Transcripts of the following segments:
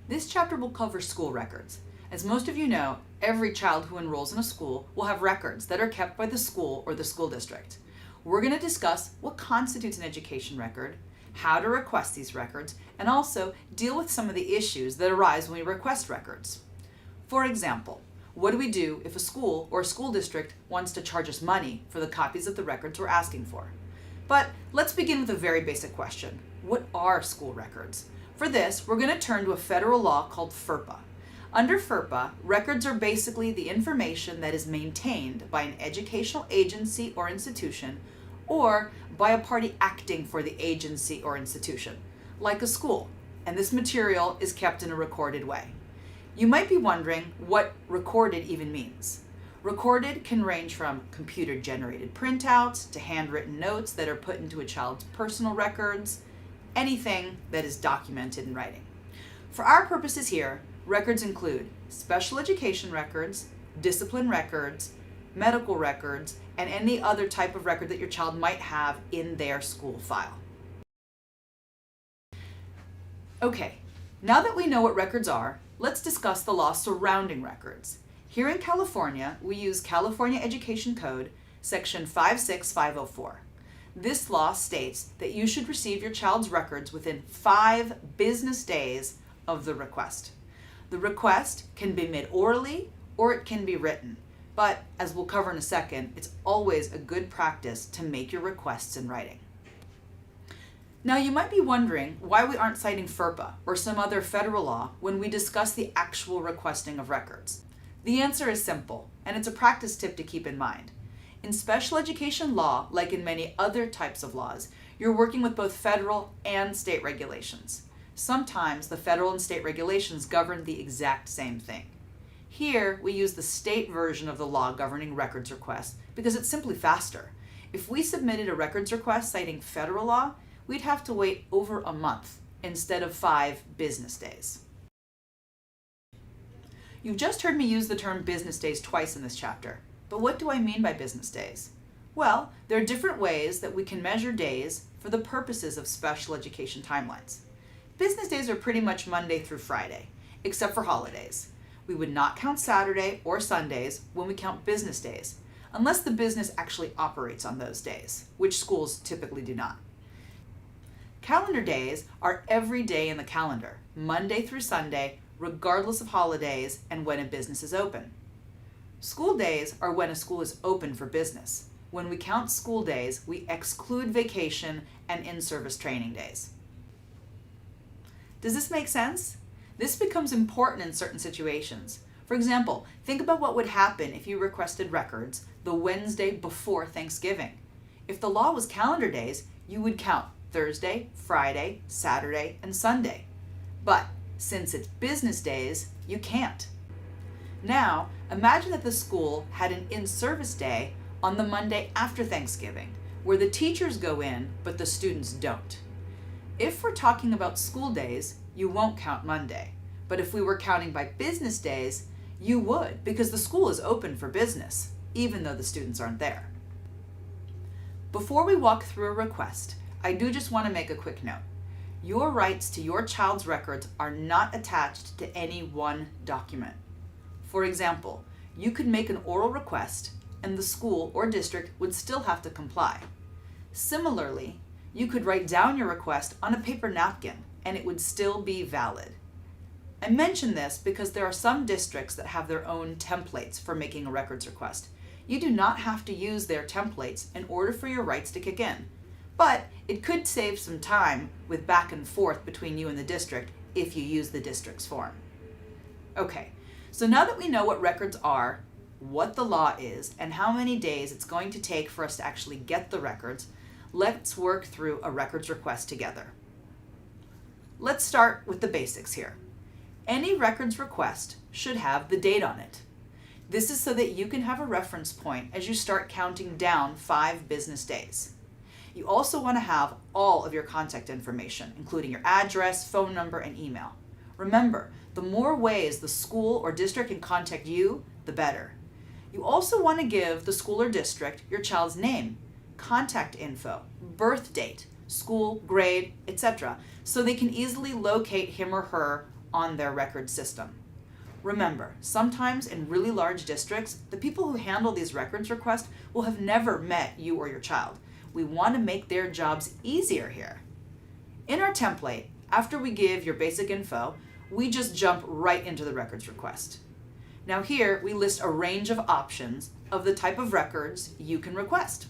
This chapter will cover school records. As most of you know, every child who enrolls in a school will have records that are kept by the school or the school district. We're going to discuss what constitutes an education record, how to request these records, and also deal with some of the issues that arise when we request records. For example, what do we do if a school or a school district wants to charge us money for the copies of the records we're asking for? But let's begin with a very basic question. What are school records? For this, we're going to turn to a federal law called FERPA. Under FERPA, records are basically the information that is maintained by an educational agency or institution or by a party acting for the agency or institution, like a school, and this material is kept in a recorded way. You might be wondering what recorded even means. Recorded can range from computer-generated printouts to handwritten notes that are put into a child's personal records, anything that is documented in writing. For our purposes here, records include special education records, discipline records, medical records, and any other type of record that your child might have in their school file. Okay, now that we know what records are, let's discuss the law surrounding records. Here in California, we use California Education Code, Section 56504. This law states that you should receive your child's records within 5 business days of the request. The request can be made orally or it can be written, but as we'll cover in a second, it's always a good practice to make your requests in writing. Now you might be wondering why we aren't citing FERPA or some other federal law when we discuss the actual requesting of records. The answer is simple, and it's a practice tip to keep in mind. In special education law, like in many other types of laws, you're working with both federal and state regulations. Sometimes the federal and state regulations govern the exact same thing. Here, we use the state version of the law governing records requests because it's simply faster. If we submitted a records request citing federal law, we'd have to wait over a month instead of 5 business days. You've just heard me use the term business days twice in this chapter. But what do I mean by business days? Well, there are different ways that we can measure days for the purposes of special education timelines. Business days are pretty much Monday through Friday, except for holidays. We would not count Saturday or Sundays when we count business days, unless the business actually operates on those days, which schools typically do not. Calendar days are every day in the calendar, Monday through Sunday, regardless of holidays and when a business is open. School days are when a school is open for business. When we count school days, we exclude vacation and in-service training days. Does this make sense? This becomes important in certain situations. For example, think about what would happen if you requested records the Wednesday before Thanksgiving. If the law was calendar days, you would count Thursday, Friday, Saturday, and Sunday. But since it's business days, you can't. Now, imagine that the school had an in-service day on the Monday after Thanksgiving, where the teachers go in, but the students don't. If we're talking about school days, you won't count Monday. But if we were counting by business days, you would, because the school is open for business, even though the students aren't there. Before we walk through a request, I do just want to make a quick note. Your rights to your child's records are not attached to any one document. For example, you could make an oral request and the school or district would still have to comply. Similarly, you could write down your request on a paper napkin and it would still be valid. I mention this because there are some districts that have their own templates for making a records request. You do not have to use their templates in order for your rights to kick in, but it could save some time with back and forth between you and the district if you use the district's form. Okay. So now that we know what records are, what the law is, and how many days it's going to take for us to actually get the records, let's work through a records request together. Let's start with the basics here. Any records request should have the date on it. This is so that you can have a reference point as you start counting down 5 business days. You also want to have all of your contact information, including your address, phone number, and email. Remember, the more ways the school or district can contact you, the better. You also want to give the school or district your child's name, contact info, birth date, school, grade, etc., so they can easily locate him or her on their record system. Remember, sometimes in really large districts, the people who handle these records requests will have never met you or your child. We want to make their jobs easier here. In our template, after we give your basic info, we just jump right into the records request. Now here, we list a range of options of the type of records you can request.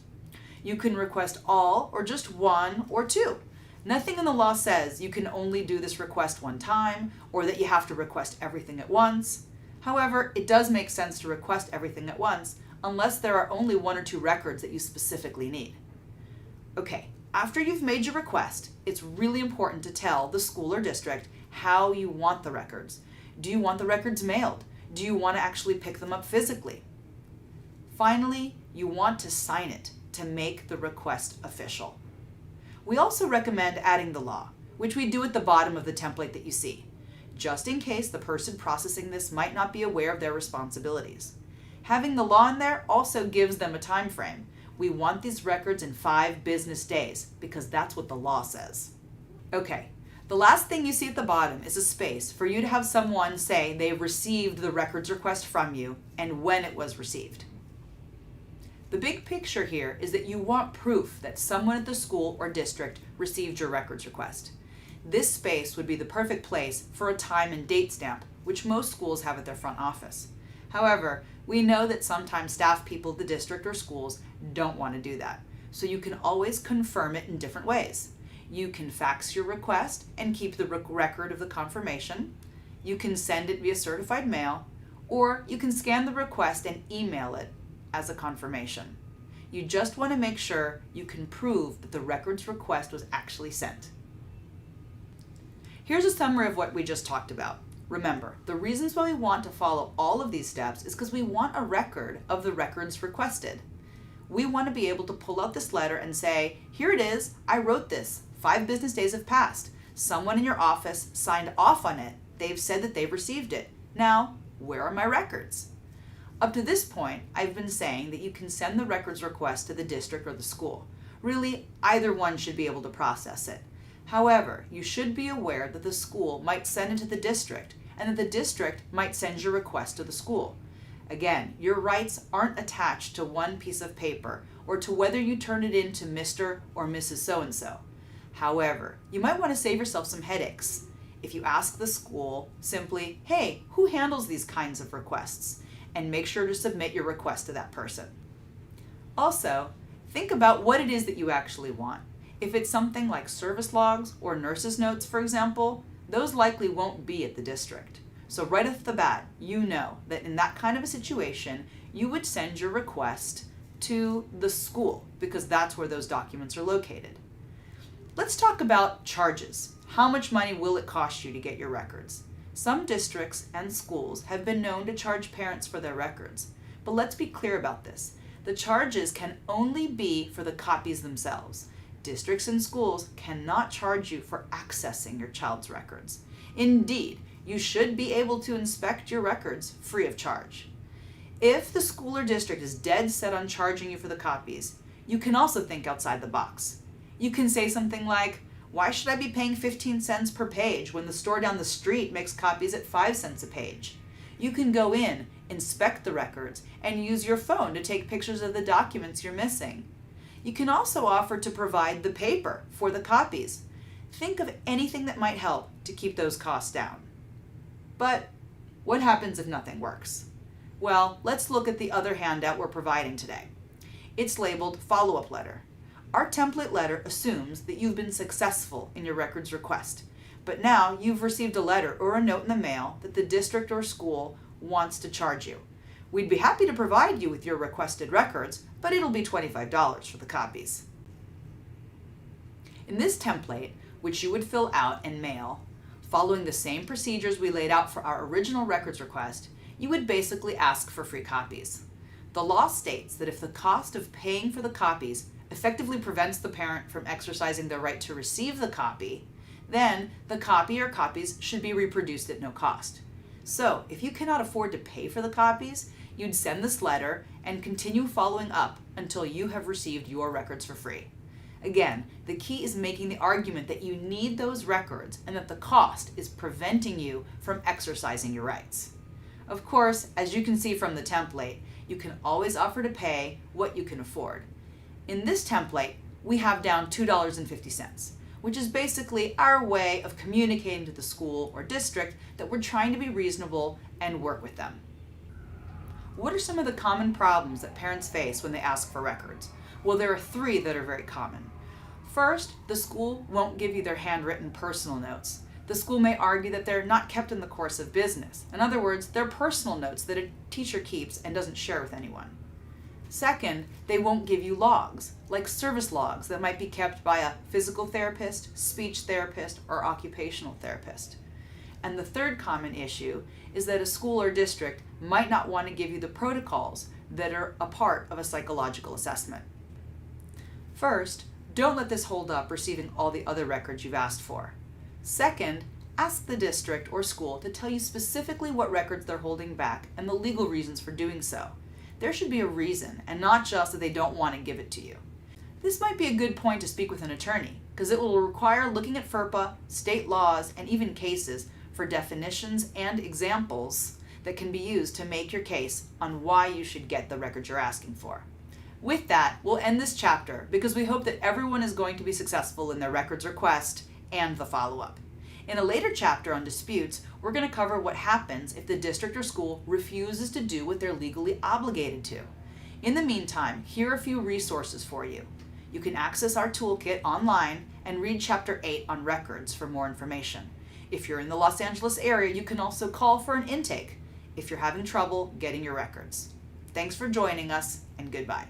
You can request all or just one or two. Nothing in the law says you can only do this request one time or that you have to request everything at once. However, it does make sense to request everything at once unless there are only one or two records that you specifically need. Okay, after you've made your request, it's really important to tell the school or district how you want the records. Do you want the records mailed? Do you want to actually pick them up physically? Finally, you want to sign it to make the request official. We also recommend adding the law, which we do at the bottom of the template that you see, just in case the person processing this might not be aware of their responsibilities. Having the law in there also gives them a time frame. We want these records in 5 business days because that's what the law says. Okay, the last thing you see at the bottom is a space for you to have someone say they received the records request from you and when it was received. The big picture here is that you want proof that someone at the school or district received your records request. This space would be the perfect place for a time and date stamp, which most schools have at their front office. However, we know that sometimes staff people at the district or schools don't want to do that, so you can always confirm it in different ways. You can fax your request and keep the record of the confirmation. You can send it via certified mail, or you can scan the request and email it as a confirmation. You just want to make sure you can prove that the records request was actually sent. Here's a summary of what we just talked about. Remember, the reasons why we want to follow all of these steps is because we want a record of the records requested. We want to be able to pull out this letter and say, here it is, I wrote this, 5 business days have passed. Someone in your office signed off on it. They've said that they've received it. Now, where are my records? Up to this point, I've been saying that you can send the records request to the district or the school. Really, either one should be able to process it. However, you should be aware that the school might send it to the district and that the district might send your request to the school. Again, your rights aren't attached to one piece of paper or to whether you turn it in to Mr. or Mrs. So-and-so. However, you might want to save yourself some headaches. If you ask the school simply, hey, who handles these kinds of requests? And make sure to submit your request to that person. Also, think about what it is that you actually want. If it's something like service logs or nurses' notes, for example, those likely won't be at the district. So right off the bat, you know that in that kind of a situation, you would send your request to the school because that's where those documents are located. Let's talk about charges. How much money will it cost you to get your records? Some districts and schools have been known to charge parents for their records, but let's be clear about this. The charges can only be for the copies themselves. Districts and schools cannot charge you for accessing your child's records. Indeed, you should be able to inspect your records free of charge. If the school or district is dead set on charging you for the copies, you can also think outside the box. You can say something like, why should I be paying 15 cents per page when the store down the street makes copies at 5 cents a page? You can go in, inspect the records, and use your phone to take pictures of the documents you're missing. You can also offer to provide the paper for the copies. Think of anything that might help to keep those costs down. But what happens if nothing works? Well, let's look at the other handout we're providing today. It's labeled Follow-Up Letter. Our template letter assumes that you've been successful in your records request, but now you've received a letter or a note in the mail that the district or school wants to charge you. We'd be happy to provide you with your requested records, but it'll be $25 for the copies. In this template, which you would fill out and mail, following the same procedures we laid out for our original records request, you would basically ask for free copies. The law states that if the cost of paying for the copies effectively prevents the parent from exercising their right to receive the copy, then the copy or copies should be reproduced at no cost. So if you cannot afford to pay for the copies, you'd send this letter and continue following up until you have received your records for free. Again, the key is making the argument that you need those records and that the cost is preventing you from exercising your rights. Of course, as you can see from the template, you can always offer to pay what you can afford. In this template, we have down $2.50, which is basically our way of communicating to the school or district that we're trying to be reasonable and work with them. What are some of the common problems that parents face when they ask for records? Well, there are 3 that are very common. First, the school won't give you their handwritten personal notes. The school may argue that they're not kept in the course of business. In other words, they're personal notes that a teacher keeps and doesn't share with anyone. Second, they won't give you logs, like service logs that might be kept by a physical therapist, speech therapist, or occupational therapist. And the third common issue is that a school or district might not want to give you the protocols that are a part of a psychological assessment. First, don't let this hold up receiving all the other records you've asked for. Second, ask the district or school to tell you specifically what records they're holding back and the legal reasons for doing so. There should be a reason, and not just that they don't want to give it to you. This might be a good point to speak with an attorney, because it will require looking at FERPA, state laws, and even cases for definitions and examples that can be used to make your case on why you should get the records you're asking for. With that, we'll end this chapter because we hope that everyone is going to be successful in their records request and the follow-up. In a later chapter on disputes, we're going to cover what happens if the district or school refuses to do what they're legally obligated to. In the meantime, here are a few resources for you. You can access our toolkit online and read Chapter 8 on records for more information. If you're in the Los Angeles area, you can also call for an intake if you're having trouble getting your records. Thanks for joining us, and goodbye.